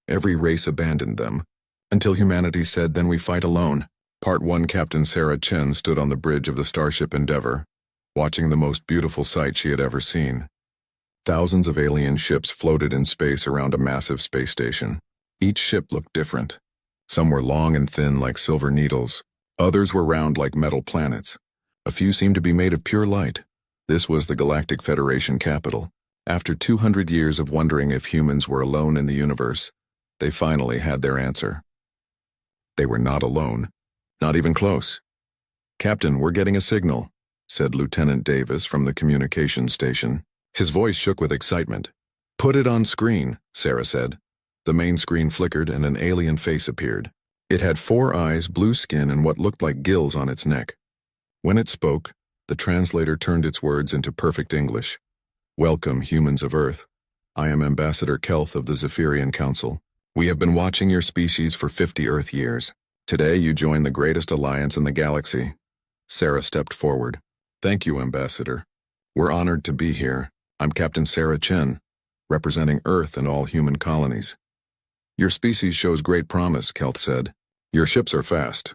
Every race abandoned them, until humanity said, "Then we fight alone." Part 1. Captain Sarah Chen stood on the bridge of the Starship Endeavour, watching the most beautiful sight she had ever seen. Thousands of alien ships floated in space around a massive space station. Each ship looked different. Some were long and thin like silver needles. Others were round like metal planets. A few seemed to be made of pure light. This was the Galactic Federation capital. After 200 years of wondering if humans were alone in the universe, they finally had their answer. They were not alone. Not even close. "Captain, we're getting a signal," said Lieutenant Davis from the communications station. His voice shook with excitement. "Put it on screen," Sarah said. The main screen flickered and an alien face appeared. It had 4 eyes, blue skin, and what looked like gills on its neck. When it spoke, the translator turned its words into perfect English. "Welcome, humans of Earth. I am Ambassador Kelth of the Zephyrian Council. We have been watching your species for 50 Earth years. Today you join the greatest alliance in the galaxy." Sarah stepped forward. "Thank you, Ambassador. We're honored to be here. I'm Captain Sarah Chen, representing Earth and all human colonies." "Your species shows great promise," Kelth said. "Your ships are fast.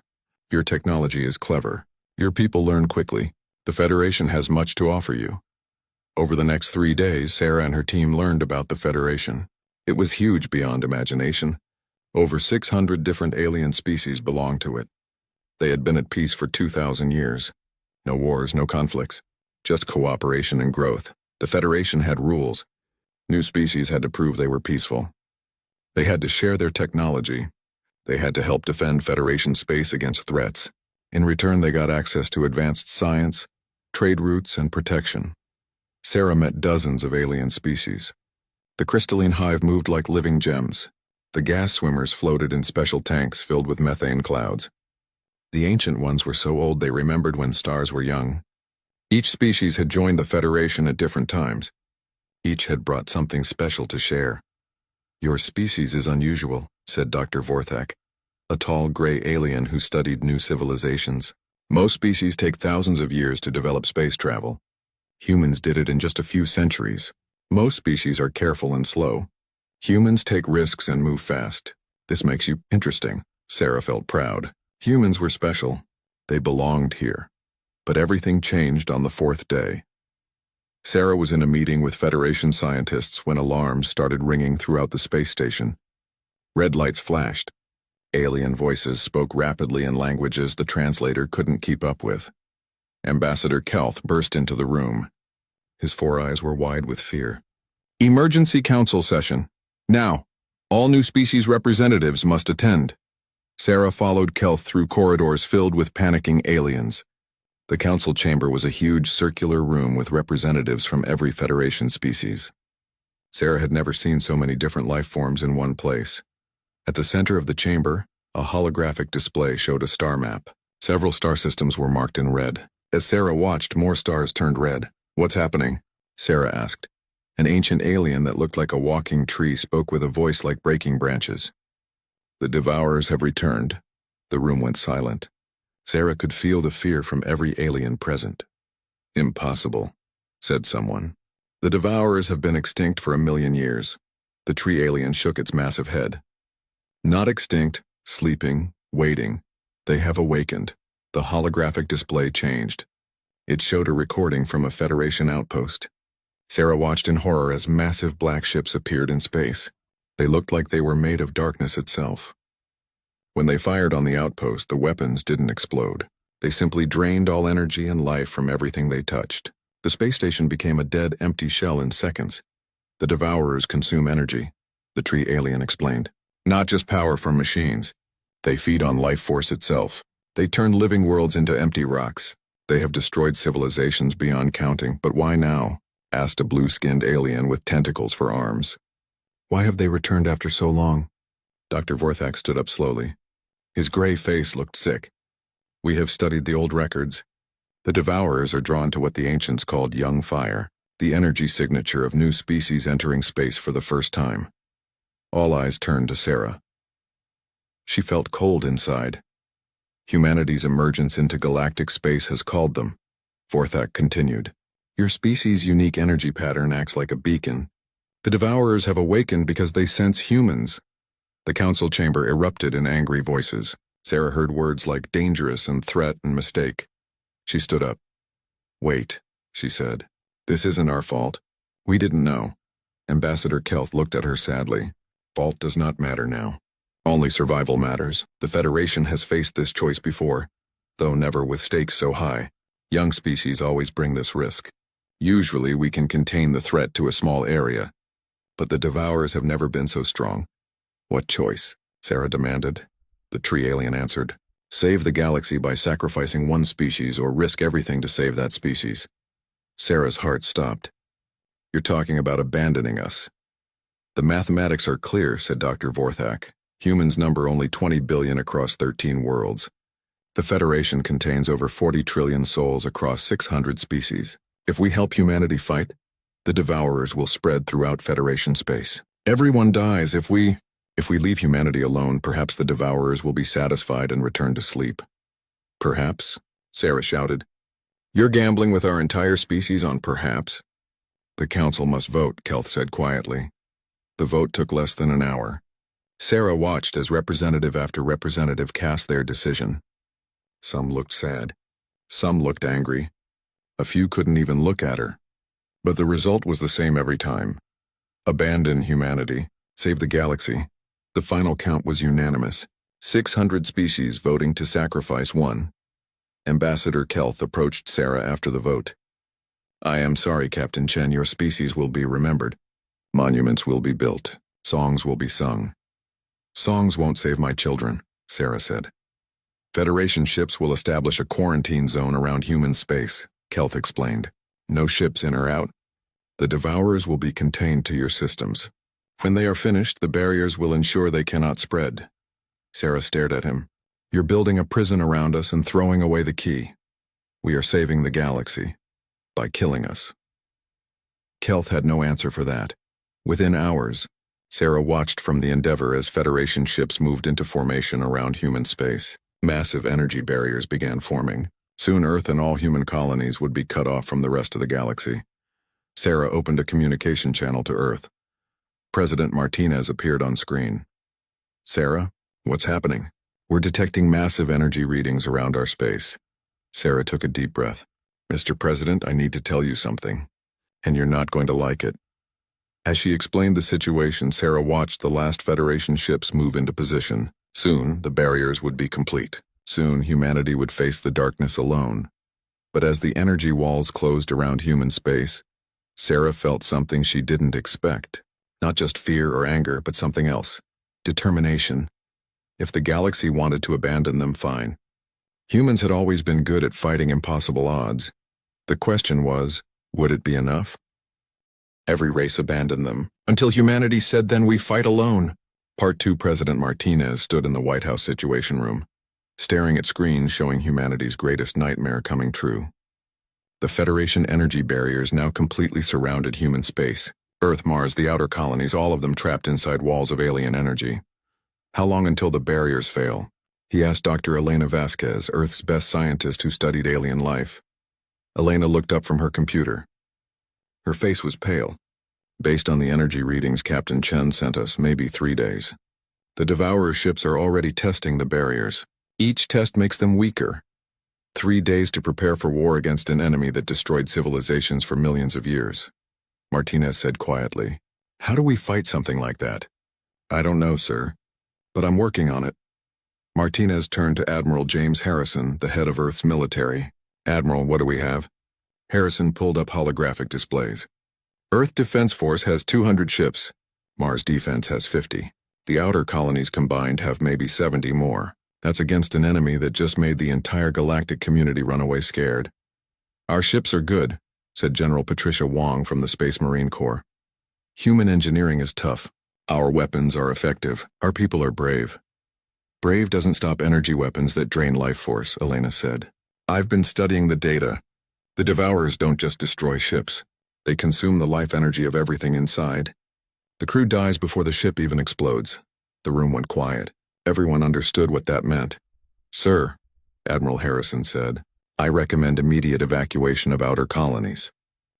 Your technology is clever. Your people learn quickly. The Federation has much to offer you." Over the next 3 days, Sarah and her team learned about the Federation. It was huge beyond imagination. Over 600 different alien species belonged to it. They had been at peace for 2,000 years. No wars, no conflicts. Just cooperation and growth. The Federation had rules. New species had to prove they were peaceful. They had to share their technology. They had to help defend Federation space against threats. In return, they got access to advanced science, trade routes, and protection. Sarah met dozens of alien species. The crystalline hive moved like living gems. The gas swimmers floated in special tanks filled with methane clouds. The ancient ones were so old they remembered when stars were young. Each species had joined the Federation at different times. Each had brought something special to share. "Your species is unusual," said Dr. Vorthak, a tall gray alien who studied new civilizations. "Most species take thousands of years to develop space travel. Humans did it in just a few centuries. Most species are careful and slow. Humans take risks and move fast. This makes you interesting." Sarah felt proud. Humans were special. They belonged here. But everything changed on the 4th day. Sarah was in a meeting with Federation scientists when alarms started ringing throughout the space station. Red lights flashed. Alien voices spoke rapidly in languages the translator couldn't keep up with. Ambassador Kelth burst into the room. His 4 eyes were wide with fear. "Emergency council session. Now, all new species representatives must attend." Sarah followed Kelth through corridors filled with panicking aliens. The council chamber was a huge circular room with representatives from every Federation species. Sarah had never seen so many different life forms in one place. At the center of the chamber, a holographic display showed a star map. Several star systems were marked in red. As Sarah watched, more stars turned red. "What's happening?" Sarah asked. An ancient alien that looked like a walking tree spoke with a voice like breaking branches. "The Devourers have returned." The room went silent. Sarah could feel the fear from every alien present. "Impossible," said someone. "The Devourers have been extinct for 1,000,000 years." The tree alien shook its massive head. "Not extinct, sleeping, waiting. They have awakened." The holographic display changed. It showed a recording from a Federation outpost. Sarah watched in horror as massive black ships appeared in space. They looked like they were made of darkness itself. When they fired on the outpost, the weapons didn't explode. They simply drained all energy and life from everything they touched. The space station became a dead, empty shell in seconds. "The Devourers consume energy," the tree alien explained. "Not just power from machines. They feed on life force itself. They turn living worlds into empty rocks. They have destroyed civilizations beyond counting, but why now?" asked a blue-skinned alien with tentacles for arms. "Why have they returned after so long?" Dr. Vorthak stood up slowly. His gray face looked sick. "We have studied the old records. The Devourers are drawn to what the ancients called young fire, the energy signature of new species entering space for the first time." All eyes turned to Sarah. She felt cold inside. "Humanity's emergence into galactic space has called them," Vorthak continued. "Your species' unique energy pattern acts like a beacon. The Devourers have awakened because they sense humans. The council chamber erupted in angry voices. Sarah heard words like dangerous and threat and mistake. She stood up. "Wait," she said. "This isn't our fault. We didn't know." Ambassador Kelth looked at her sadly. "Fault does not matter now. Only survival matters. The Federation has faced this choice before, though never with stakes so high. Young species always bring this risk. Usually we can contain the threat to a small area, but the Devourers have never been so strong." "What choice?" Sarah demanded. The tree alien answered. "Save the galaxy by sacrificing one species or risk everything to save that species." Sarah's heart stopped. "You're talking about abandoning us." "The mathematics are clear," said Dr. Vorthak. "Humans number only 20 billion across 13 worlds. The Federation contains over 40 trillion souls across 600 species. If we help humanity fight, the Devourers will spread throughout Federation space. Everyone dies if we leave humanity alone. Perhaps the Devourers will be satisfied and return to sleep." "Perhaps?" Sarah shouted. "You're gambling with our entire species on perhaps?" "The council must vote," Kelth said quietly. The vote took less than an hour. Sarah watched as representative after representative cast their decision. Some looked sad. Some looked angry. A few couldn't even look at her. But the result was the same every time. Abandon humanity. Save the galaxy. The final count was unanimous. 600 species voting to sacrifice one. Ambassador Kelth approached Sarah after the vote. "I am sorry, Captain Chen, your species will be remembered. Monuments will be built. Songs will be sung." "Songs won't save my children," Sarah said. "Federation ships will establish a quarantine zone around human space," Kelth explained. "No ships in or out. The Devourers will be contained to your systems. When they are finished, the barriers will ensure they cannot spread." Sarah stared at him. "You're building a prison around us and throwing away the key. We are saving the galaxy. By killing us." Kelth had no answer for that. Within hours, Sarah watched from the Endeavor as Federation ships moved into formation around human space. Massive energy barriers began forming. Soon Earth and all human colonies would be cut off from the rest of the galaxy. Sarah opened a communication channel to Earth. President Martinez appeared on screen. "Sarah, what's happening?" "We're detecting massive energy readings around our space." Sarah took a deep breath. "Mr. President, I need to tell you something. And you're not going to like it." As she explained the situation, Sarah watched the last Federation ships move into position. Soon, the barriers would be complete. Soon, humanity would face the darkness alone. But as the energy walls closed around human space, Sarah felt something she didn't expect. Not just fear or anger, but something else. Determination. If the galaxy wanted to abandon them, fine. Humans had always been good at fighting impossible odds. The question was, would it be enough? Every race abandoned them, until humanity said, "Then we fight alone." Part 2 President Martinez stood in the White House Situation Room, staring at screens showing humanity's greatest nightmare coming true. The Federation energy barriers now completely surrounded human space. Earth, Mars, the outer colonies, all of them trapped inside walls of alien energy. "How long until the barriers fail?" he asked Dr. Elena Vasquez, Earth's best scientist who studied alien life. Elena looked up from her computer. Her face was pale. "Based on the energy readings Captain Chen sent us, maybe 3 days. The Devourer ships are already testing the barriers. Each test makes them weaker. 3 days to prepare for war against an enemy that destroyed civilizations for millions of years." Martinez said quietly. "How do we fight something like that?" "I don't know, sir. But I'm working on it." Martinez turned to Admiral James Harrison, the head of Earth's military. "Admiral, what do we have?" Harrison pulled up holographic displays. "Earth Defense Force has 200 ships. Mars Defense has 50. The outer colonies combined have maybe 70 more. That's against an enemy that just made the entire galactic community run away scared." "Our ships are good," said General Patricia Wong from the Space Marine Corps. "Human engineering is tough. Our weapons are effective. Our people are brave." "Brave doesn't stop energy weapons that drain life force," Elena said. "I've been studying the data. The Devourers don't just destroy ships. They consume the life energy of everything inside. The crew dies before the ship even explodes." The room went quiet. Everyone understood what that meant. "Sir," Admiral Harrison said, "I recommend immediate evacuation of outer colonies.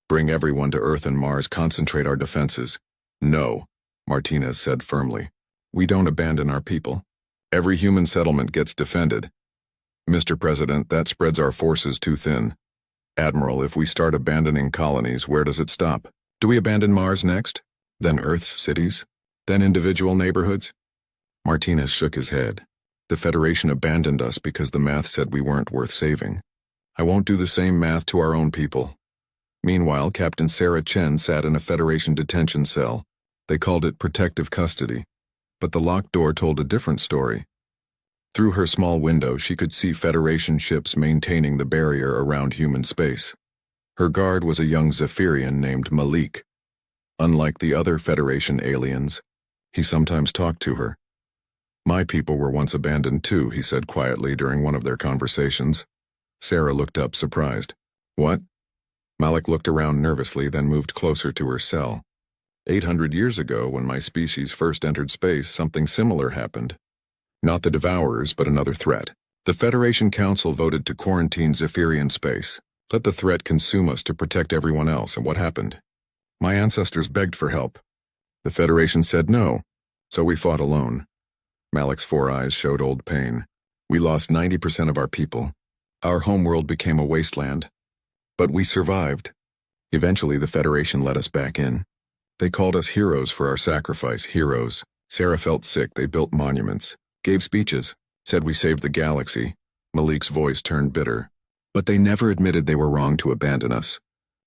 Bring everyone to Earth and Mars, concentrate our defenses." "No," Martinez said firmly. We don't abandon our people. Every human settlement gets defended. Mr. President, that spreads our forces too thin. Admiral, if we start abandoning colonies, where does it stop? Do we abandon Mars next? Then Earth's cities? Then individual neighborhoods? Martinez shook his head. The Federation abandoned us because the math said we weren't worth saving. I won't do the same math to our own people. Meanwhile, Captain Sarah Chen sat in a Federation detention cell. They called it protective custody. But the locked door told a different story. Through her small window, she could see Federation ships maintaining the barrier around human space. Her guard was a young Zephyrian named Malik. Unlike the other Federation aliens, he sometimes talked to her. My people were once abandoned too, he said quietly during one of their conversations. Sarah looked up, surprised. What? Malik looked around nervously, then moved closer to her cell. 800 years ago, when my species first entered space, something similar happened. Not the Devourers, but another threat. The Federation Council voted to quarantine Zephyrian space. Let the threat consume us to protect everyone else, and what happened? My ancestors begged for help. The Federation said no, so we fought alone. Malik's 4 eyes showed old pain. We lost 90% of our people. Our homeworld became a wasteland. But we survived. Eventually, the Federation let us back in. They called us heroes for our sacrifice, heroes. Sarah felt sick. They built monuments, gave speeches, said we saved the galaxy. Malik's voice turned bitter. But they never admitted they were wrong to abandon us.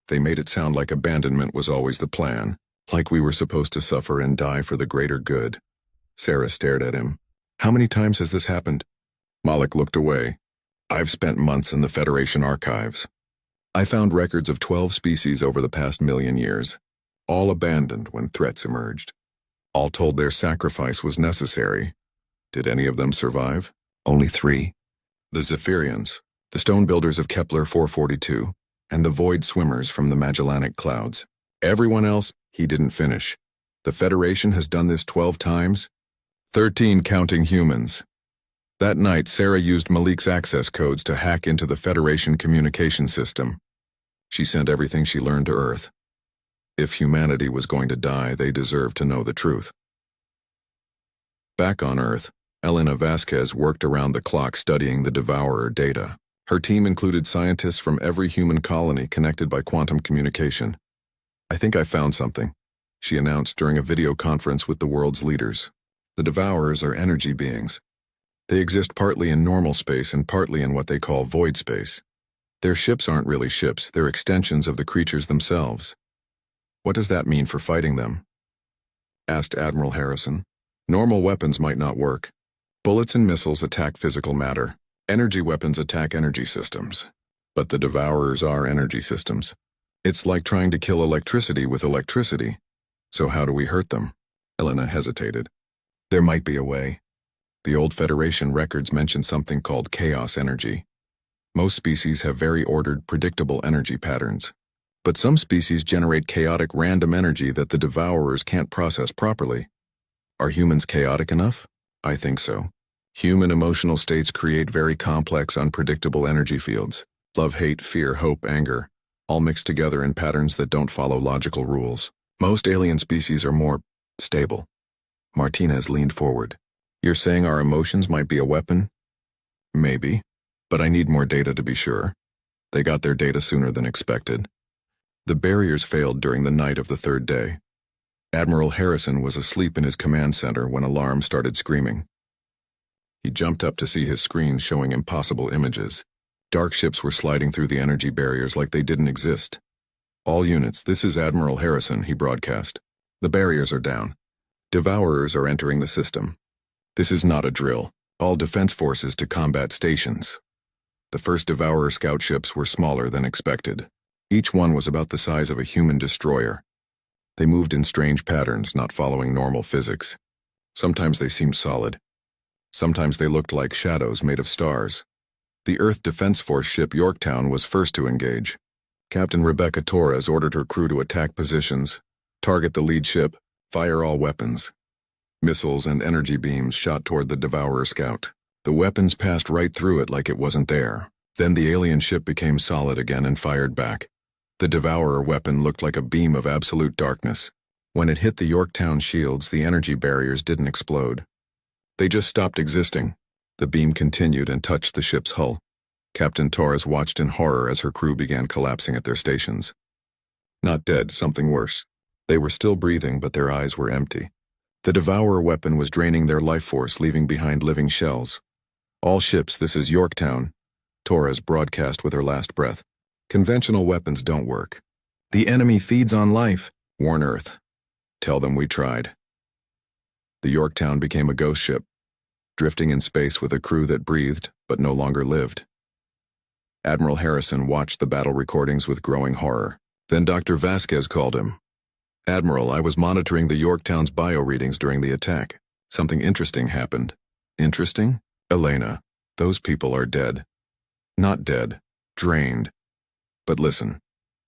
They made it sound like abandonment was always the plan, like we were supposed to suffer and die for the greater good. Sarah stared at him. How many times has this happened? Malik looked away. I've spent months in the Federation archives. I found records of 12 species over the past 1,000,000 years. All abandoned when threats emerged. All told their sacrifice was necessary. Did any of them survive? Only 3. The Zephyrians, the stone builders of Kepler 442, and the void swimmers from the Magellanic Clouds. Everyone else, he didn't finish. The Federation has done this 12 times, 13 counting humans. That night, Sarah used Malik's access codes to hack into the Federation communication system. She sent everything she learned to Earth. If humanity was going to die, they deserved to know the truth. Back on Earth, Elena Vasquez worked around the clock studying the Devourer data. Her team included scientists from every human colony connected by quantum communication. I think I found something, she announced during a video conference with the world's leaders. The Devourers are energy beings. They exist partly in normal space and partly in what they call void space. Their ships aren't really ships, they're extensions of the creatures themselves. What does that mean for fighting them? Asked Admiral Harrison. Normal weapons might not work. Bullets and missiles attack physical matter. Energy weapons attack energy systems. But the Devourers are energy systems. It's like trying to kill electricity with electricity. So how do we hurt them? Elena hesitated. There might be a way. The old Federation records mention something called chaos energy. Most species have very ordered, predictable energy patterns. But some species generate chaotic, random energy that the Devourers can't process properly. Are humans chaotic enough? I think so. Human emotional states create very complex, unpredictable energy fields. Love, hate, fear, hope, anger, all mixed together in patterns that don't follow logical rules. Most alien species are more stable. Martinez leaned forward. You're saying our emotions might be a weapon? Maybe, but I need more data to be sure. They got their data sooner than expected. The barriers failed during the night of the 3rd day. Admiral Harrison was asleep in his command center when alarms started screaming. He jumped up to see his screen showing impossible images. Dark ships were sliding through the energy barriers like they didn't exist. All units, this is Admiral Harrison, he broadcast. The barriers are down. Devourers are entering the system. This is not a drill. All defense forces to combat stations. The first Devourer scout ships were smaller than expected. Each one was about the size of a human destroyer. They moved in strange patterns, not following normal physics. Sometimes they seemed solid. Sometimes they looked like shadows made of stars. The Earth Defense Force ship Yorktown was first to engage. Captain Rebecca Torres ordered her crew to attack positions, target the lead ship, fire all weapons. Missiles and energy beams shot toward the Devourer scout. The weapons passed right through it like it wasn't there. Then the alien ship became solid again and fired back. The Devourer weapon looked like a beam of absolute darkness. When it hit the Yorktown shields, the energy barriers didn't explode. They just stopped existing. The beam continued and touched the ship's hull. Captain Torres watched in horror as her crew began collapsing at their stations. Not dead, something worse. They were still breathing, but their eyes were empty. The Devourer weapon was draining their life force, leaving behind living shells. All ships, this is Yorktown, Torres broadcast with her last breath. Conventional weapons don't work. The enemy feeds on life. Warn Earth. Tell them we tried. The Yorktown became a ghost ship, drifting in space with a crew that breathed but no longer lived. Admiral Harrison watched the battle recordings with growing horror. Then Dr. Vasquez called him. Admiral, I was monitoring the Yorktown's bio readings during the attack. Something interesting happened. Interesting? Elena, those people are dead. Not dead, drained. But listen,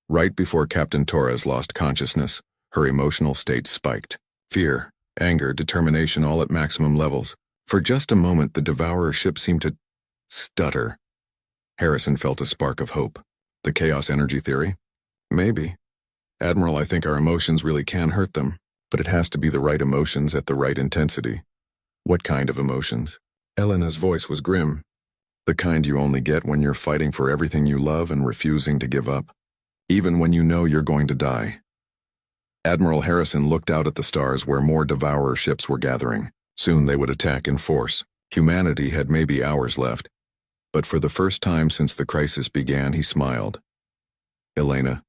right before Captain Torres lost consciousness, her emotional state spiked. Fear, anger, determination all at maximum levels. For just a moment, the Devourer ship seemed to stutter. Harrison felt a spark of hope. The chaos energy theory? Maybe. Admiral, I think our emotions really can hurt them, but it has to be the right emotions at the right intensity. What kind of emotions? Elena's voice was grim. The kind you only get when you're fighting for everything you love and refusing to give up, even when you know you're going to die. Admiral Harrison looked out at the stars where more Devourer ships were gathering. Soon they would attack in force. Humanity had maybe hours left. But for the first time since the crisis began, he smiled. Elena,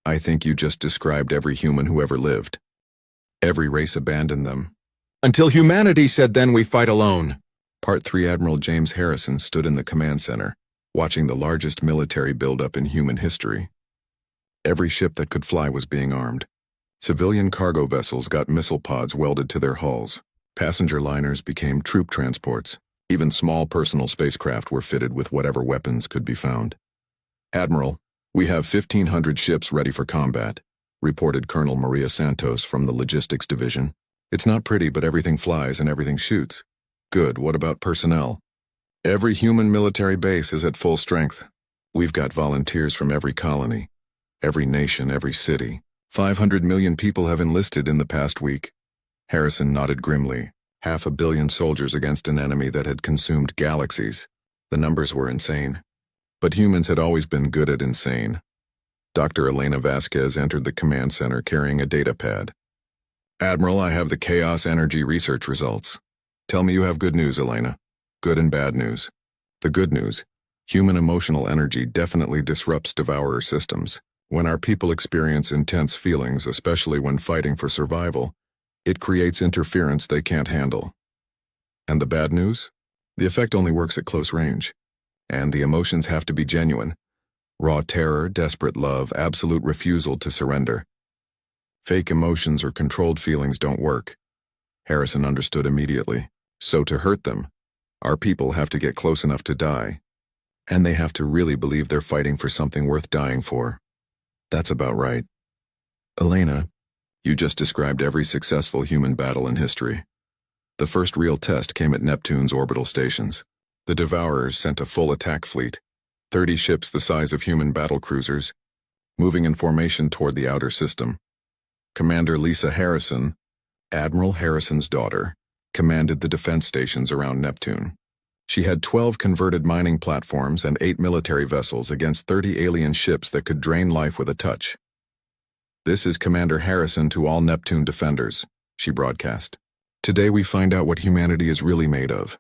I think you just described every human who ever lived. Every race abandoned them. Until humanity said, then we fight alone. Part 3 Admiral James Harrison stood in the command center, watching the largest military buildup in human history. Every ship that could fly was being armed. Civilian cargo vessels got missile pods welded to their hulls. Passenger liners became troop transports. Even small personal spacecraft were fitted with whatever weapons could be found. Admiral, we have 1,500 ships ready for combat, reported Colonel Maria Santos from the Logistics Division. It's not pretty, but everything flies and everything shoots. Good, what about personnel? Every human military base is at full strength. We've got volunteers from every colony, every nation, every city. 500 million people have enlisted in the past week. Harrison nodded grimly. 500 million soldiers against an enemy that had consumed galaxies. The numbers were insane. But humans had always been good at insane. Dr. Elena Vasquez entered the command center carrying a data pad. Admiral, I have the chaos energy research results. Tell me you have good news, Elena. Good and bad news. The good news, human emotional energy definitely disrupts Devourer systems. When our people experience intense feelings, especially when fighting for survival, it creates interference they can't handle. And the bad news? The effect only works at close range. And the emotions have to be genuine. Raw terror, desperate love, absolute refusal to surrender. Fake emotions or controlled feelings don't work. Harrison understood immediately. So to hurt them, our people have to get close enough to die. And they have to really believe they're fighting for something worth dying for. That's about right. Elena, you just described every successful human battle in history. The first real test came at Neptune's orbital stations. The Devourers sent a full attack fleet, 30 ships the size of human battle cruisers, moving in formation toward the outer system. Commander Lisa Harrison, Admiral Harrison's daughter, commanded the defense stations around Neptune. She had 12 converted mining platforms and 8 military vessels against 30 alien ships that could drain life with a touch. This is Commander Harrison to all Neptune defenders, she broadcast. Today we find out what humanity is really made of.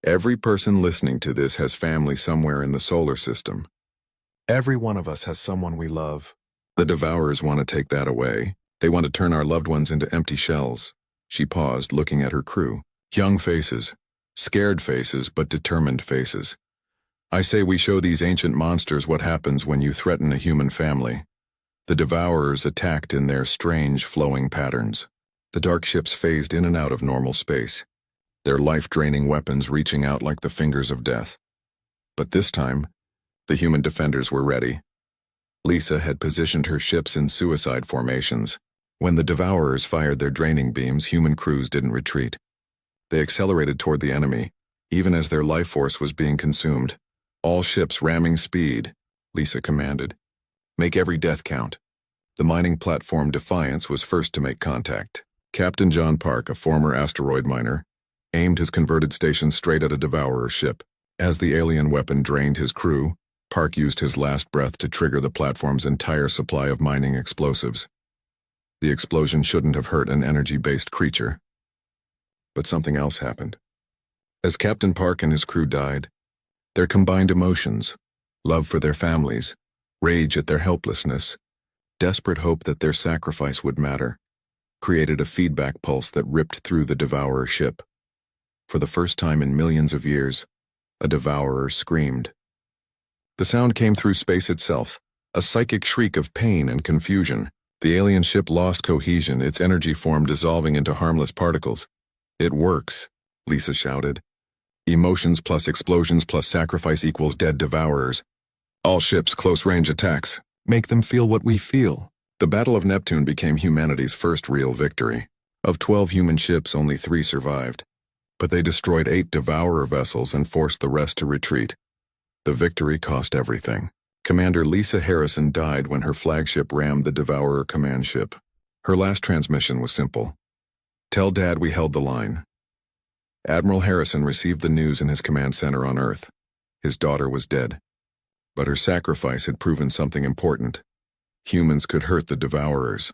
Every person listening to this has family somewhere in the solar system. Every one of us has someone we love. The Devourers want to take that away. They want to turn our loved ones into empty shells. She paused, looking at her crew. Young faces. Scared faces, but determined faces. I say we show these ancient monsters what happens when you threaten a human family. The Devourers attacked in their strange, flowing patterns. The dark ships phased in and out of normal space, their life-draining weapons reaching out like the fingers of death. But this time, the human defenders were ready. Lisa had positioned her ships in suicide formations. When the Devourers fired their draining beams, human crews didn't retreat. They accelerated toward the enemy, even as their life force was being consumed. All ships ramming speed, Lisa commanded. Make every death count. The mining platform Defiance was first to make contact. Captain John Park, a former asteroid miner, aimed his converted station straight at a Devourer ship. As the alien weapon drained his crew, Park used his last breath to trigger the platform's entire supply of mining explosives. The explosion shouldn't have hurt an energy-based creature. But something else happened. As Captain Park and his crew died, their combined emotions, love for their families, rage at their helplessness, desperate hope that their sacrifice would matter, created a feedback pulse that ripped through the Devourer ship. For the first time in millions of years, a Devourer screamed. The sound came through space itself, a psychic shriek of pain and confusion. The alien ship lost cohesion, its energy form dissolving into harmless particles. "It works," Lisa shouted. "Emotions plus explosions plus sacrifice equals dead Devourers. All ships, close-range attacks. Make them feel what we feel." The Battle of Neptune became humanity's first real victory. Of 12 human ships, only 3 survived. But they destroyed 8 Devourer vessels and forced the rest to retreat. The victory cost everything. Commander Lisa Harrison died when her flagship rammed the Devourer command ship. Her last transmission was simple. "Tell Dad we held the line." Admiral Harrison received the news in his command center on Earth. His daughter was dead. But her sacrifice had proven something important. Humans could hurt the Devourers.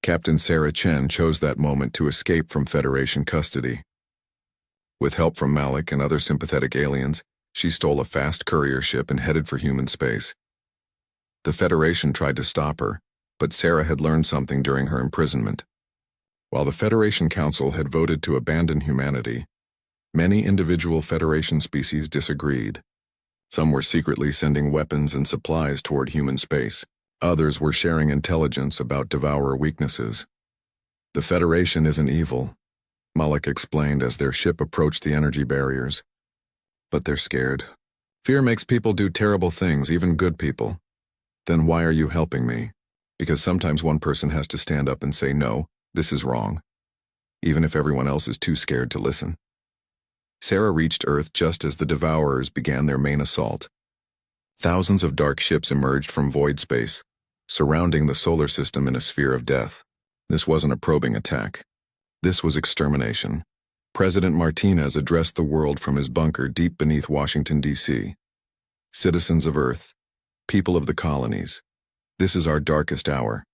Captain Sarah Chen chose that moment to escape from Federation custody. With help from Malik and other sympathetic aliens, she stole a fast courier ship and headed for human space. The Federation tried to stop her, but Sarah had learned something during her imprisonment. While the Federation Council had voted to abandon humanity, many individual Federation species disagreed. Some were secretly sending weapons and supplies toward human space. Others were sharing intelligence about Devourer weaknesses. "The Federation isn't evil," Malik explained as their ship approached the energy barriers. "But they're scared. Fear makes people do terrible things, even good people. Then why are you helping me? Because sometimes one person has to stand up and say, no, this is wrong, even if everyone else is too scared to listen." Sarah reached Earth just as the Devourers began their main assault. Thousands of dark ships emerged from void space, surrounding the solar system in a sphere of death. This wasn't a probing attack. This was extermination. President Martinez addressed the world from his bunker deep beneath Washington, D.C. "Citizens of Earth, people of the colonies, this is our darkest hour.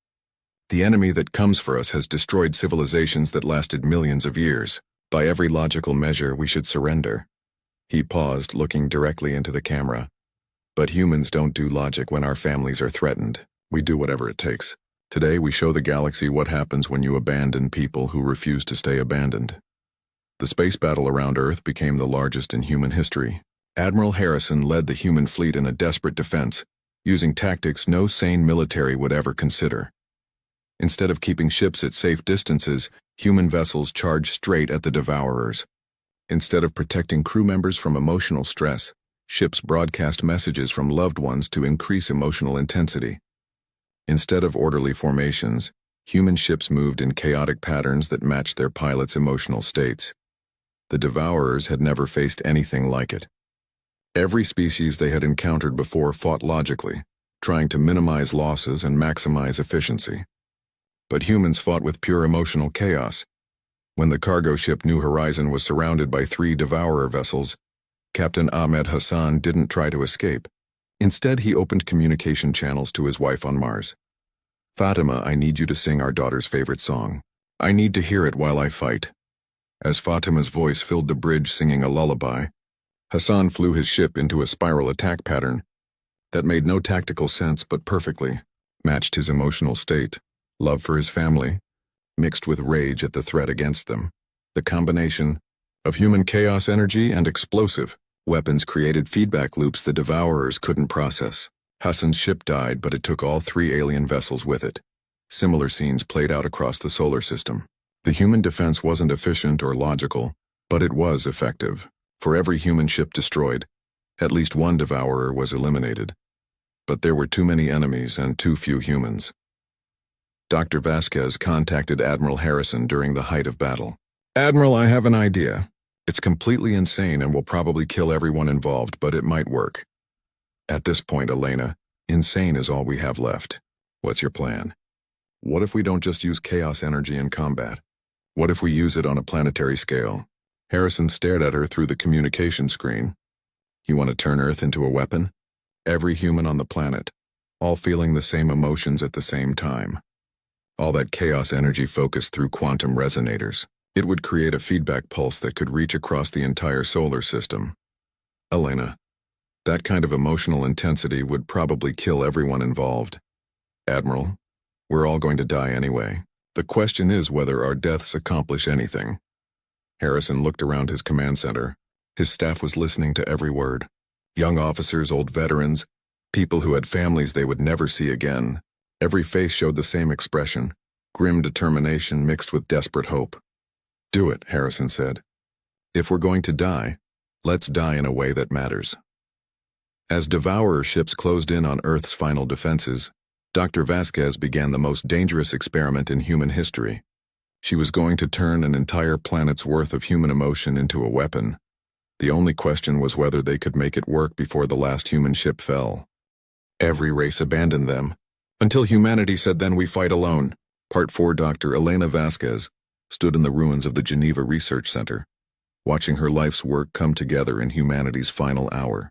The enemy that comes for us has destroyed civilizations that lasted millions of years. By every logical measure, we should surrender." He paused, looking directly into the camera. "But humans don't do logic when our families are threatened. We do whatever it takes. Today we show the galaxy what happens when you abandon people who refuse to stay abandoned." The space battle around Earth became the largest in human history. Admiral Harrison led the human fleet in a desperate defense, using tactics no sane military would ever consider. Instead of keeping ships at safe distances, human vessels charged straight at the Devourers. Instead of protecting crew members from emotional stress, ships broadcast messages from loved ones to increase emotional intensity. Instead of orderly formations, human ships moved in chaotic patterns that matched their pilots' emotional states. The Devourers had never faced anything like it. Every species they had encountered before fought logically, trying to minimize losses and maximize efficiency. But humans fought with pure emotional chaos. When the cargo ship New Horizon was surrounded by 3 Devourer vessels, Captain Ahmed Hassan didn't try to escape. Instead, he opened communication channels to his wife on Mars. "Fatima, I need you to sing our daughter's favorite song. I need to hear it while I fight." As Fatima's voice filled the bridge singing a lullaby, Hassan flew his ship into a spiral attack pattern that made no tactical sense but perfectly matched his emotional state. Love for his family, mixed with rage at the threat against them. The combination of human chaos energy and explosive weapons created feedback loops the Devourers couldn't process. Hassan's ship died, but it took all 3 alien vessels with it. Similar scenes played out across the solar system. The human defense wasn't efficient or logical, but it was effective. For every human ship destroyed, at least one Devourer was eliminated. But there were too many enemies and too few humans. Dr. Vasquez contacted Admiral Harrison during the height of battle. "Admiral, I have an idea. It's completely insane and will probably kill everyone involved, but it might work." At this point, Elena, insane is all we have left. What's your plan? What if we don't just use chaos energy in combat? What if we use it on a planetary scale? Harrison stared at her through the communication screen. You want to turn Earth into a weapon? Every human on the planet, all feeling the same emotions at the same time. All that chaos energy focused through quantum resonators. It would create a feedback pulse that could reach across the entire solar system. Elena, that kind of emotional intensity would probably kill everyone involved. Admiral, we're all going to die anyway. The question is whether our deaths accomplish anything. Harrison looked around his command center. His staff was listening to every word. Young officers, old veterans, people who had families they would never see again. Every face showed the same expression, grim determination mixed with desperate hope. Do it, Harrison said. If we're going to die, let's die in a way that matters. As Devourer ships closed in on Earth's final defenses, Dr. Vasquez began the most dangerous experiment in human history. She was going to turn an entire planet's worth of human emotion into a weapon. The only question was whether they could make it work before the last human ship fell. Every race abandoned them, until humanity said, "Then we fight alone." Part 4. Dr. Elena Vasquez stood in the ruins of the Geneva Research Center, watching her life's work come together in humanity's final hour.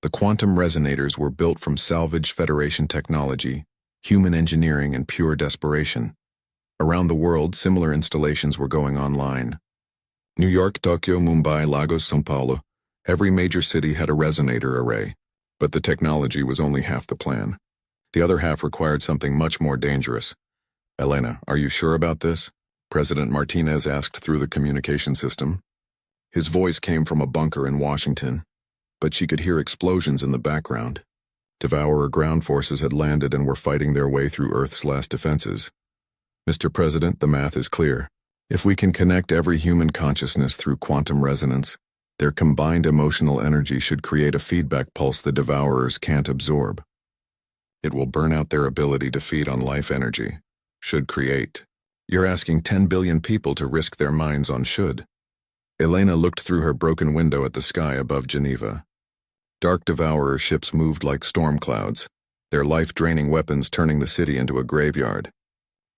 The quantum resonators were built from salvaged Federation technology, human engineering, and pure desperation. Around the world, similar installations were going online. New York, Tokyo, Mumbai, Lagos, São Paulo, every major city had a resonator array, but the technology was only half the plan. The other half required something much more dangerous. Elena, are you sure about this? President Martinez asked through the communication system. His voice came from a bunker in Washington, but she could hear explosions in the background. Devourer ground forces had landed and were fighting their way through Earth's last defenses. Mr. President, the math is clear. If we can connect every human consciousness through quantum resonance, their combined emotional energy should create a feedback pulse the Devourers can't absorb. It will burn out their ability to feed on life energy. Should create. You're asking 10 billion people to risk their minds on should. Elena looked through her broken window at the sky above Geneva. Dark Devourer ships moved like storm clouds, their life-draining weapons turning the city into a graveyard.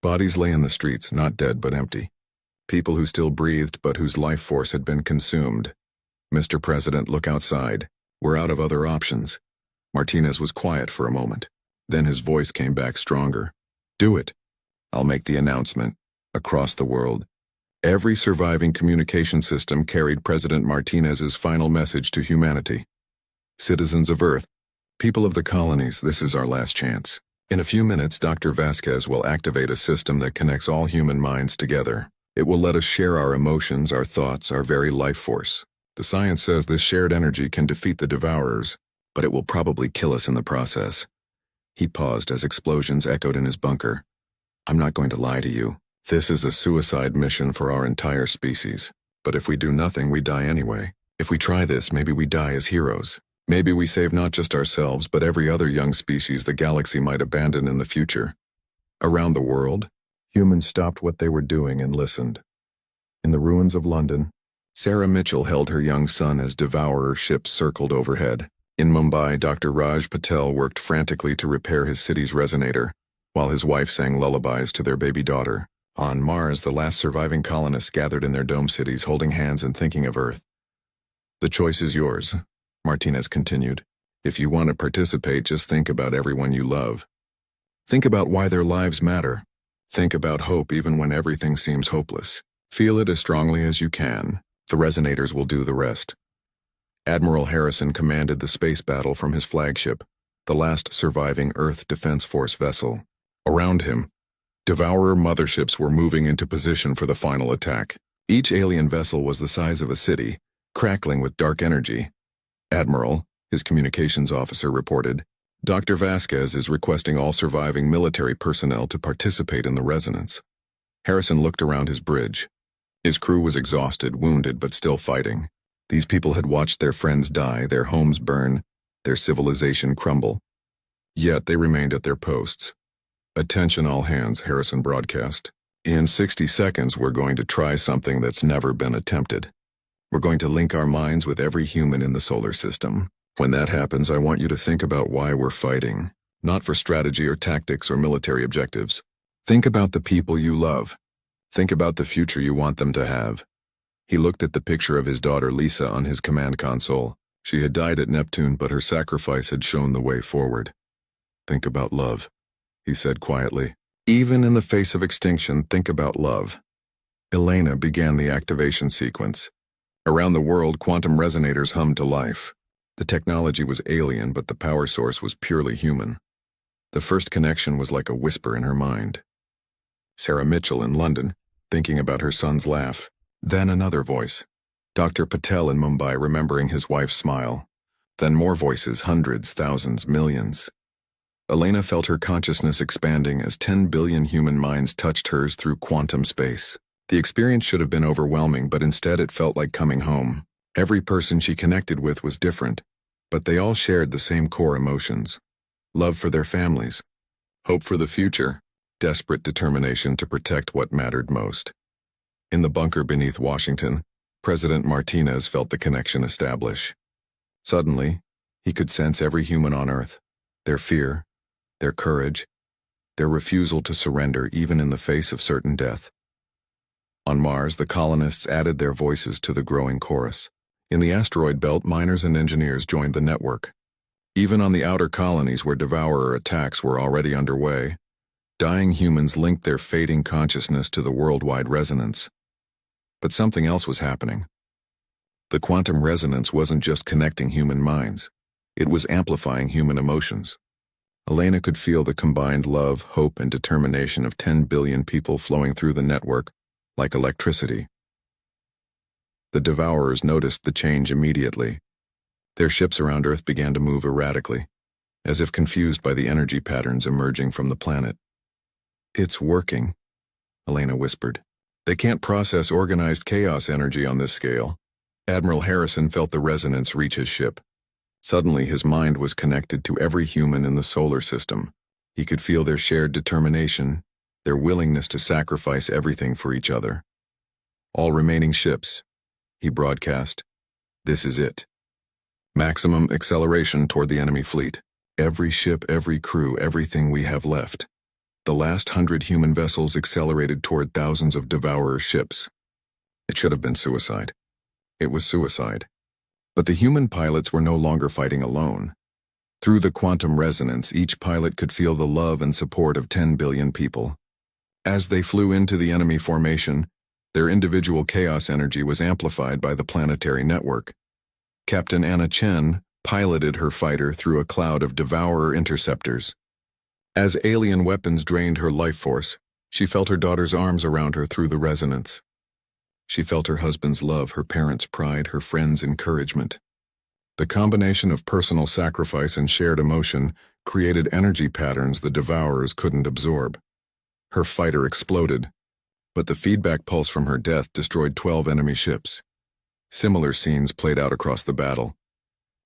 Bodies lay in the streets, not dead but empty. People who still breathed but whose life force had been consumed. Mr. President, look outside. We're out of other options. Martinez was quiet for a moment. Then his voice came back stronger. Do it. I'll make the announcement. Across the world, every surviving communication system carried President Martinez's final message to humanity. Citizens of Earth, people of the colonies, this is our last chance. In a few minutes, Dr. Vasquez will activate a system that connects all human minds together. It will let us share our emotions, our thoughts, our very life force. The science says this shared energy can defeat the Devourers, but it will probably kill us in the process. He paused as explosions echoed in his bunker. I'm not going to lie to you. This is a suicide mission for our entire species. But if we do nothing, we die anyway. If we try this, maybe we die as heroes. Maybe we save not just ourselves, but every other young species the galaxy might abandon in the future. Around the world, humans stopped what they were doing and listened. In the ruins of London, Sarah Mitchell held her young son as Devourer ships circled overhead. In Mumbai, Dr. Raj Patel worked frantically to repair his city's resonator, while his wife sang lullabies to their baby daughter. On Mars, the last surviving colonists gathered in their dome cities, holding hands and thinking of Earth. The choice is yours, Martinez continued. If you want to participate, just think about everyone you love. Think about why their lives matter. Think about hope even when everything seems hopeless. Feel it as strongly as you can. The resonators will do the rest. Admiral Harrison commanded the space battle from his flagship, the last surviving Earth Defense Force vessel. Around him, Devourer motherships were moving into position for the final attack. Each alien vessel was the size of a city, crackling with dark energy. Admiral, his communications officer reported, Dr. Vasquez is requesting all surviving military personnel to participate in the resonance. Harrison looked around his bridge. His crew was exhausted, wounded, but still fighting. These people had watched their friends die, their homes burn, their civilization crumble. Yet they remained at their posts. Attention all hands, Harrison broadcast. In 60 seconds, we're going to try something that's never been attempted. We're going to link our minds with every human in the solar system. When that happens, I want you to think about why we're fighting. not for strategy or tactics or military objectives. Think about the people you love. Think about the future you want them to have. He looked at the picture of his daughter Lisa on his command console. She had died at Neptune, but her sacrifice had shown the way forward. Think about love, he said quietly. Even in the face of extinction, think about love. Elena began the activation sequence. Around the world, quantum resonators hummed to life. The technology was alien, but the power source was purely human. The first connection was like a whisper in her mind. Sarah Mitchell in London, thinking about her son's laugh. Then another voice. Dr. Patel in Mumbai remembering his wife's smile. Then more voices, hundreds, thousands, millions. Elena felt her consciousness expanding as 10 billion human minds touched hers through quantum space. The experience should have been overwhelming, but instead it felt like coming home. Every person she connected with was different, but they all shared the same core emotions. Love for their families, hope for the future, desperate determination to protect what mattered most. In the bunker beneath Washington, President Martinez felt the connection establish. Suddenly, he could sense every human on Earth, their fear, their courage, their refusal to surrender even in the face of certain death. On Mars, the colonists added their voices to the growing chorus. In the asteroid belt, miners and engineers joined the network. Even on the outer colonies where devourer attacks were already underway, dying humans linked their fading consciousness to the worldwide resonance. But something else was happening. The quantum resonance wasn't just connecting human minds. It was amplifying human emotions. Elena could feel the combined love, hope, and determination of 10 billion people flowing through the network, like electricity. The devourers noticed the change immediately. Their ships around Earth began to move erratically, as if confused by the energy patterns emerging from the planet. "It's working," Elena whispered. "They can't process organized chaos energy on this scale." Admiral Harrison felt the resonance reach his ship. Suddenly his mind was connected to every human in the solar system. He could feel their shared determination, their willingness to sacrifice everything for each other. "All remaining ships," he broadcast. "This is it. Maximum acceleration toward the enemy fleet. Every ship, every crew, everything we have left." The last 100 human vessels accelerated toward thousands of devourer ships. It should have been suicide. It was suicide. But the human pilots were no longer fighting alone. Through the quantum resonance, each pilot could feel the love and support of 10 billion people. As they flew into the enemy formation, their individual chaos energy was amplified by the planetary network. Captain Anna Chen piloted her fighter through a cloud of devourer interceptors. As alien weapons drained her life force, she felt her daughter's arms around her through the resonance. She felt her husband's love, her parents' pride, her friends' encouragement. The combination of personal sacrifice and shared emotion created energy patterns the devourers couldn't absorb. Her fighter exploded, but the feedback pulse from her death destroyed 12 enemy ships. Similar scenes played out across the battle.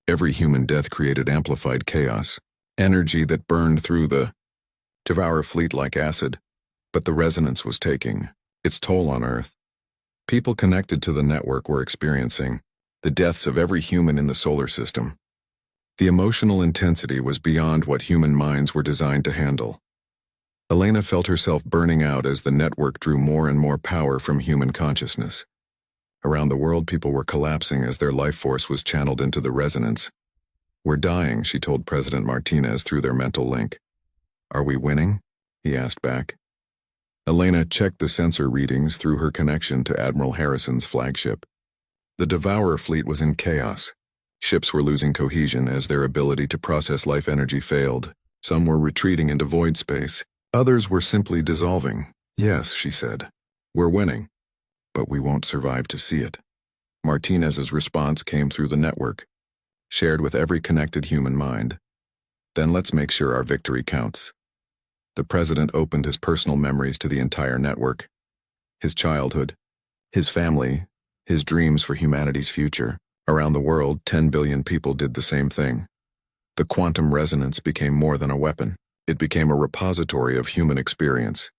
Every human death created amplified chaos, energy that burned through the devourer fleet like acid, but the resonance was taking its toll on Earth. People connected to the network were experiencing the deaths of every human in the solar system. The emotional intensity was beyond what human minds were designed to handle. Elena felt herself burning out as the network drew more and more power from human consciousness. Around the world, people were collapsing as their life force was channeled into the resonance. "We're dying," she told President Martinez through their mental link. "Are we winning?" he asked back. Elena checked the sensor readings through her connection to Admiral Harrison's flagship. The Devourer fleet was in chaos. Ships were losing cohesion as their ability to process life energy failed. Some were retreating into void space. Others were simply dissolving. "Yes," she said, "we're winning, but we won't survive to see it." Martinez's response came through the network, shared with every connected human mind. "Then let's make sure our victory counts." The president opened his personal memories to the entire network. His childhood, his family, his dreams for humanity's future. Around the world, 10 billion people did the same thing. The quantum resonance became more than a weapon. It became a repository of human experience.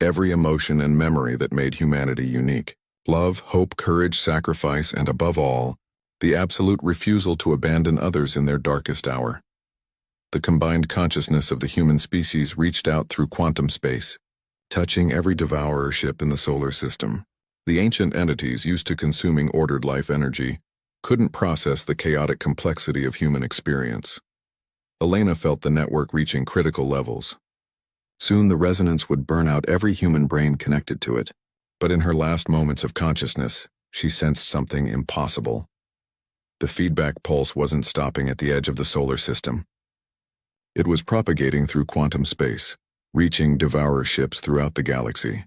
Every emotion and memory that made humanity unique. Love, hope, courage, sacrifice, and above all, the absolute refusal to abandon others in their darkest hour. The combined consciousness of the human species reached out through quantum space, touching every devourer ship in the solar system. The ancient entities used to consuming ordered life energy couldn't process the chaotic complexity of human experience. Elena felt the network reaching critical levels. Soon the resonance would burn out every human brain connected to it. But in her last moments of consciousness, she sensed something impossible. The feedback pulse wasn't stopping at the edge of the solar system. It was propagating through quantum space, reaching devourer ships throughout the galaxy.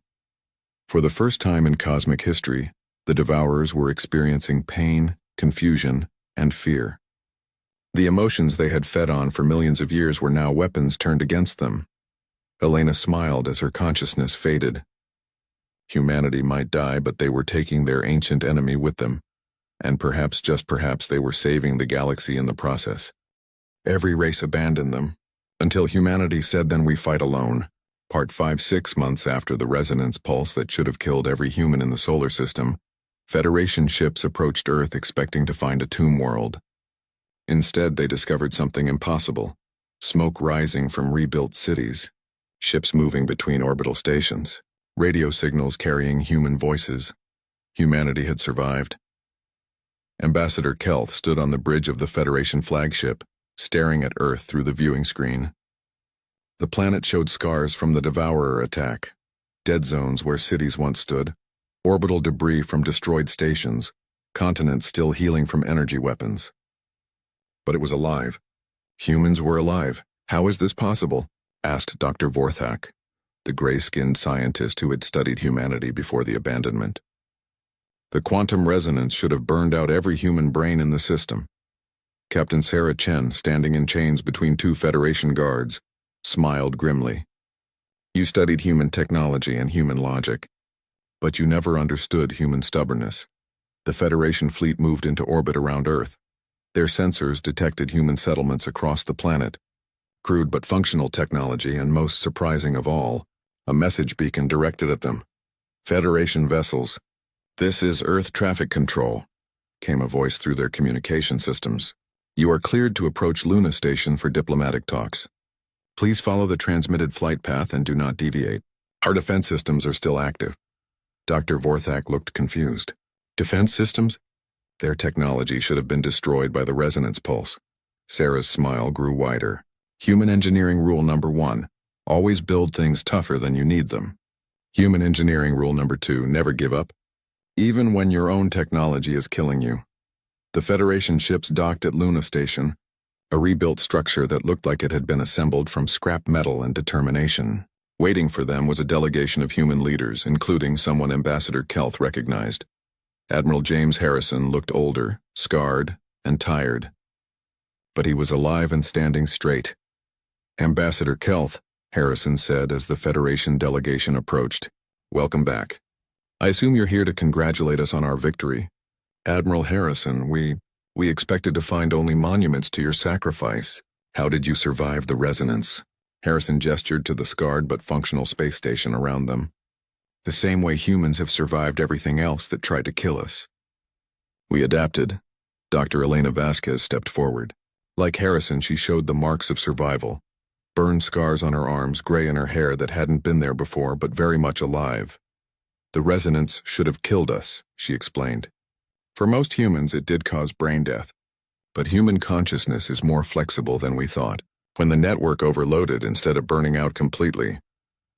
For the first time in cosmic history, the devourers were experiencing pain, confusion, and fear. The emotions they had fed on for millions of years were now weapons turned against them. Elena smiled as her consciousness faded. Humanity might die, but they were taking their ancient enemy with them, and perhaps, just perhaps, they were saving the galaxy in the process. Every race abandoned them, until humanity said, "Then we fight alone." Part 5. 6 months after the resonance pulse that should have killed every human in the solar system, Federation ships approached Earth expecting to find a tomb world. Instead, they discovered something impossible: smoke rising from rebuilt cities, ships moving between orbital stations, radio signals carrying human voices. Humanity had survived. Ambassador Kelth stood on the bridge of the Federation flagship, staring at Earth through the viewing screen. The planet showed scars from the Devourer attack, dead zones where cities once stood, orbital debris from destroyed stations, continents still healing from energy weapons. But it was alive. Humans were alive. "How is this possible?" asked Dr. Vorthak, the gray-skinned scientist who had studied humanity before the abandonment. The quantum resonance should have burned out every human brain in the system. Captain Sarah Chen, standing in chains between two Federation guards, smiled grimly. "You studied human technology and human logic, but you never understood human stubbornness." The Federation fleet moved into orbit around Earth. Their sensors detected human settlements across the planet. Crude but functional technology, and most surprising of all, a message beacon directed at them. "Federation vessels. This is Earth traffic control," came a voice through their communication systems. "You are cleared to approach Luna Station for diplomatic talks. Please follow the transmitted flight path and do not deviate. Our defense systems are still active." Dr. Vorthak looked confused. "Defense systems?" Their technology should have been destroyed by the resonance pulse. Sarah's smile grew wider. "Human engineering rule number 1. Always build things tougher than you need them. Human engineering rule number 2. Never give up, even when your own technology is killing you." The Federation ships docked at Luna Station, a rebuilt structure that looked like it had been assembled from scrap metal and determination. Waiting for them was a delegation of human leaders, including someone Ambassador Kelth recognized. Admiral James Harrison looked older, scarred, and tired. But he was alive and standing straight. "Ambassador Kelth," Harrison said as the Federation delegation approached, "welcome back. I assume you're here to congratulate us on our victory." "Admiral Harrison, we expected to find only monuments to your sacrifice. How did you survive the resonance?" Harrison gestured to the scarred but functional space station around them. "The same way humans have survived everything else that tried to kill us. We adapted." Dr. Elena Vasquez stepped forward. Like Harrison, she showed the marks of survival. Burn scars on her arms, gray in her hair that hadn't been there before but very much alive. "The resonance should have killed us," she explained. "For most humans, it did cause brain death. But human consciousness is more flexible than we thought. When the network overloaded instead of burning out completely,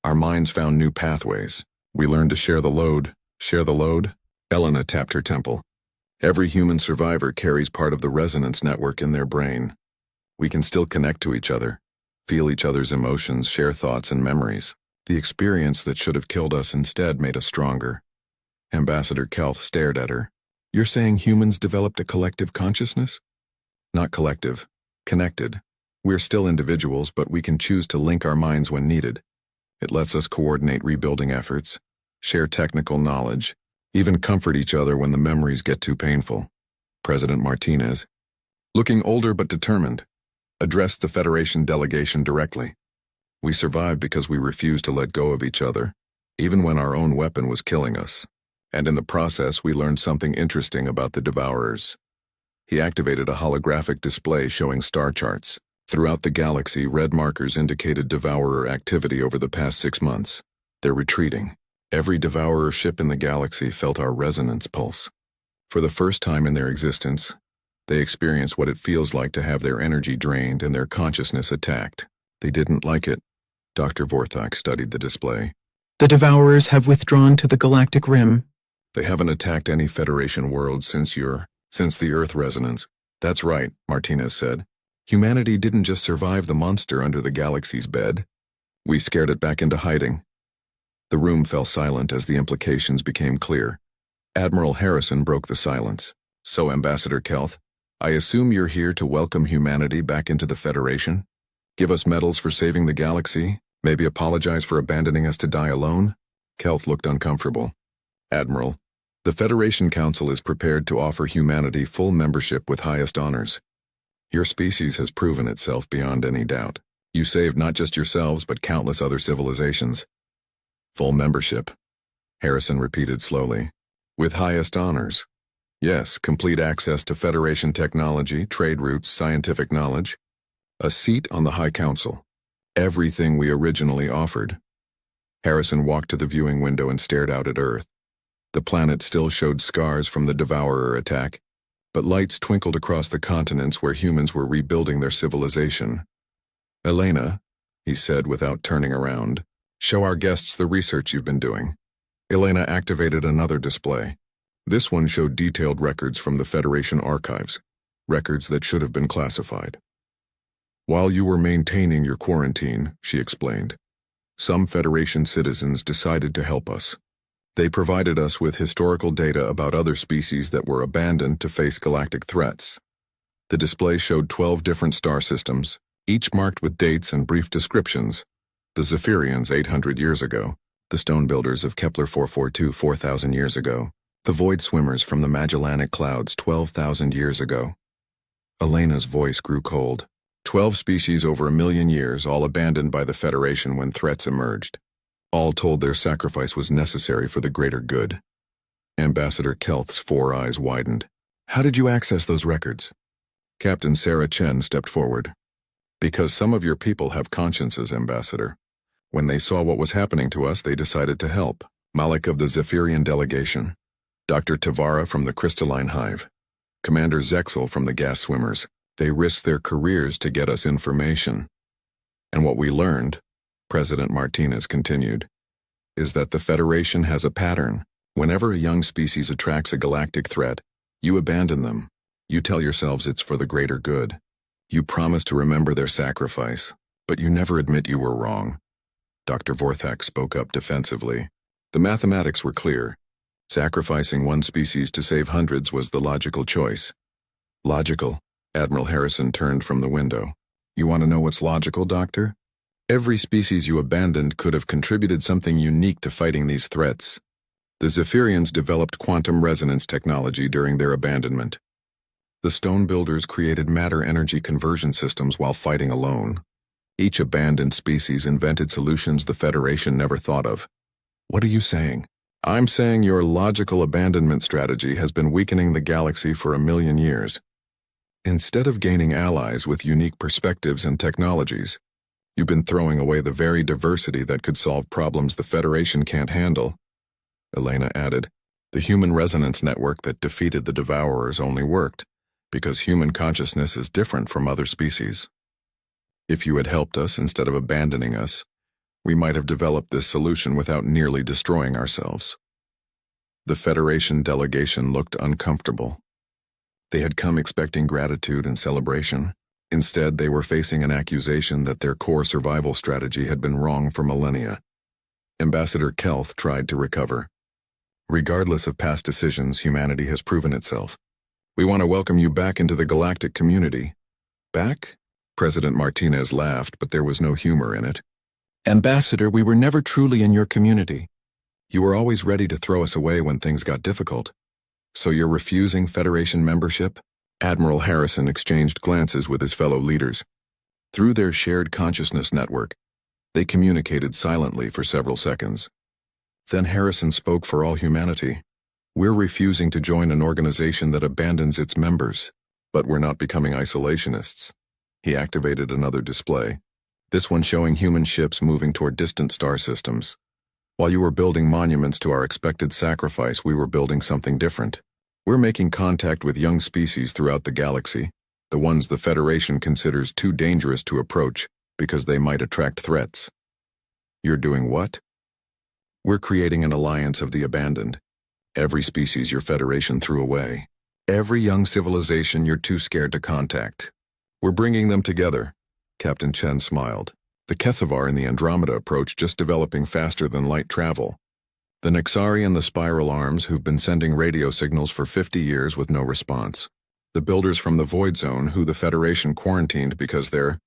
our minds found new pathways. We learned to share the load." "Share the load?" Elena tapped her temple. "Every human survivor carries part of the resonance network in their brain. We can still connect to each other, feel each other's emotions, share thoughts and memories. The experience that should have killed us instead made us stronger." Ambassador Kelth stared at her. "You're saying humans developed a collective consciousness?" "Not collective. Connected. We're still individuals, but we can choose to link our minds when needed. It lets us coordinate rebuilding efforts, share technical knowledge, even comfort each other when the memories get too painful." President Martinez, looking older but determined, addressed the Federation delegation directly. "We survived because we refused to let go of each other, even when our own weapon was killing us. And in the process, we learned something interesting about the Devourers." He activated a holographic display showing star charts, Throughout the galaxy, red markers indicated Devourer activity over the past 6 months. They're retreating. Every Devourer ship in the galaxy felt our resonance pulse. For the first time in their existence, they experienced what it feels like to have their energy drained and their consciousness attacked. They didn't like it. Dr. Vorthak studied the display. The Devourers have withdrawn to the galactic rim. They haven't attacked any Federation worlds since the Earth resonance. That's right, Martinez said. Humanity didn't just survive the monster under the galaxy's bed. We scared it back into hiding. The room fell silent as the implications became clear. Admiral Harrison broke the silence. So, Ambassador Kelth, I assume you're here to welcome humanity back into the Federation? Give us medals for saving the galaxy? Maybe apologize for abandoning us to die alone? Kelth looked uncomfortable. Admiral, the Federation Council is prepared to offer humanity full membership with highest honors. Your species has proven itself beyond any doubt. You saved not just yourselves, but countless other civilizations. Full membership, Harrison repeated slowly. With highest honors. Yes, complete access to Federation technology, trade routes, scientific knowledge. A seat on the High Council. Everything we originally offered. Harrison walked to the viewing window and stared out at Earth. The planet still showed scars from the Devourer attack, but lights twinkled across the continents where humans were rebuilding their civilization. Elena, he said without turning around, show our guests the research you've been doing. Elena activated another display. This one showed detailed records from the Federation archives, records that should have been classified. While you were maintaining your quarantine, she explained, some Federation citizens decided to help us. They provided us with historical data about other species that were abandoned to face galactic threats. The display showed 12 different star systems, each marked with dates and brief descriptions. The Zephyrians 800 years ago, the stone builders of Kepler 442 4,000 years ago, the void swimmers from the Magellanic Clouds 12,000 years ago. Elena's voice grew cold. 12 species over 1 million years, all abandoned by the Federation when threats emerged. All told their sacrifice was necessary for the greater good. Ambassador Kelth's 4 eyes widened. How did you access those records? Captain Sarah Chen stepped forward. Because some of your people have consciences, Ambassador. When they saw what was happening to us, they decided to help. Malik of the Zephyrian delegation, Dr. Tavara from the Crystalline Hive, Commander Zexel from the Gas Swimmers. They risked their careers to get us information. And what we learned, President Martinez continued, is that the Federation has a pattern. Whenever a young species attracts a galactic threat, you abandon them. You tell yourselves it's for the greater good. You promise to remember their sacrifice, but you never admit you were wrong. Dr. Vorthak spoke up defensively. The mathematics were clear. Sacrificing one species to save hundreds was the logical choice. Logical? Admiral Harrison turned from the window. You want to know what's logical, Doctor? Every species you abandoned could have contributed something unique to fighting these threats. The Zephyrians developed quantum resonance technology during their abandonment. The stone builders created matter-energy conversion systems while fighting alone. Each abandoned species invented solutions the Federation never thought of. What are you saying? I'm saying your logical abandonment strategy has been weakening the galaxy for 1 million years. Instead of gaining allies with unique perspectives and technologies, you've been throwing away the very diversity that could solve problems the Federation can't handle. Elena added, the human resonance network that defeated the Devourers only worked because human consciousness is different from other species. If you had helped us instead of abandoning us, we might have developed this solution without nearly destroying ourselves. The Federation delegation looked uncomfortable. They had come expecting gratitude and celebration. Instead, they were facing an accusation that their core survival strategy had been wrong for millennia. Ambassador Kelth tried to recover. Regardless of past decisions, humanity has proven itself. We want to welcome you back into the galactic community. Back? President Martinez laughed, but there was no humor in it. Ambassador, we were never truly in your community. You were always ready to throw us away when things got difficult. So you're refusing Federation membership? Admiral Harrison exchanged glances with his fellow leaders. Through their shared consciousness network, they communicated silently for several seconds. Then Harrison spoke for all humanity. We're refusing to join an organization that abandons its members, but we're not becoming isolationists. He activated another display, this one showing human ships moving toward distant star systems. While you were building monuments to our expected sacrifice, we were building something different. We're making contact with young species throughout the galaxy, the ones the Federation considers too dangerous to approach because they might attract threats. You're doing what? We're creating an alliance of the abandoned. Every species your Federation threw away. Every young civilization you're too scared to contact. We're bringing them together. Captain Chen smiled. The Kethavar and the Andromeda approach just developing faster than light travel. The Nexari and the Spiral Arms who've been sending radio signals for 50 years with no response. The builders from the Void Zone who the Federation quarantined because they're